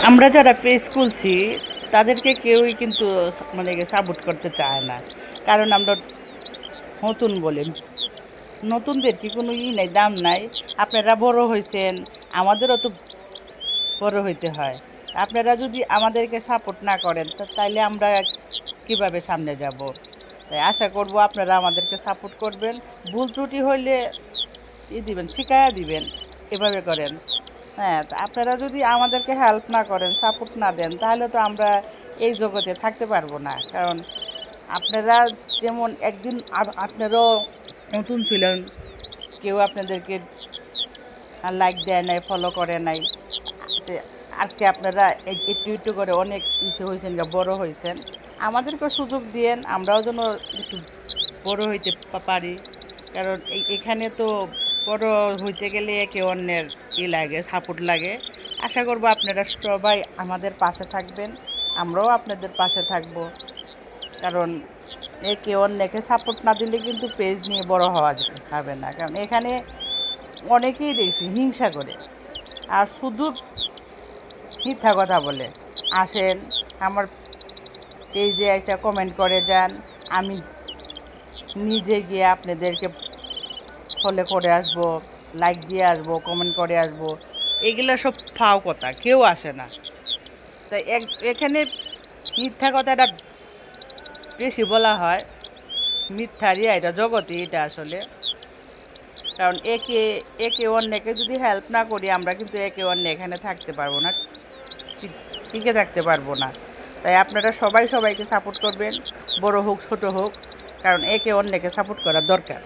আমরা যারা পেজ খুলছি তাদেরকে কেউই কিন্তু মানে সাপোর্ট করতে চায় না। কারণ আমরা নতুন বলে, নতুনদের কি কোনো নাই, দাম নাই। আপনারা বড় হয়েছেন, আমাদেরও তো বড় হইতে হয়। আপনারা যদি আমাদেরকে সাপোর্ট না করেন তাইলে আমরা কিভাবে সামনে যাব? তাই আশা করব আপনারা আমাদেরকে সাপোর্ট করবেন। ভুল ত্রুটি হইলে দিবেন, শিখাইয়া দিবেন, এভাবে করেন। হ্যাঁ, তা আপনারা যদি আমাদেরকে হেল্প না করেন, সাপোর্ট না দেন, তাহলে তো আমরা এই জগতে থাকতে পারবো না। কারণ আপনারা যেমন একদিন আপনারাও নতুন ছিলেন, কেউ আপনাদেরকে লাইক দেয় নাই, ফলো করে নাই। তে আজকে আপনারা একটু একটু করে অনেক ইসে হয়েছেন, বড় হয়েছেন। আমাদেরকে সুযোগ দিয়েন, আমরাও যেন একটু বড় হইতে পারি। কারণ এখানে তো বড় হইতে গেলে একে অন্যের লাগে, সাপোর্ট লাগে। আশা করব আপনারা সবাই আমাদের পাশে থাকবেন, আমরাও আপনাদের পাশে থাকব। কারণ একে অন্যকে সাপোর্ট না দিলে কিন্তু পেজ নিয়ে বড় হওয়া যাবে না। কারণ এখানে অনেকেই দেখছি হিংসা করে আর শুধু মিথ্যা কথা বলে। আসেন আমার পেজে এসে কমেন্ট করে যান, আমি নিজে গিয়ে আপনাদেরকে ফলো করে আসবো, লাইক দিয়ে আসবো, কমেন্ট করে আসবো। এগুলো সব ফাও কথা, কেউ আসে না। তাই এখানে মিথ্যা কথাটা বেশি বলা হয়। মিথ্যারই এটা জগতে, এটা আসলে। কারণ একে একে অন্যকে যদি হেল্প না করি, আমরা কিন্তু একে অন্য এখানে থাকতে পারবো না, টিকে থাকতে পারবো না। তাই আপনারা সবাই সবাইকে সাপোর্ট করবেন, বড় হোক ছোট হোক, কারণ একে অন্যকে সাপোর্ট করা দরকার।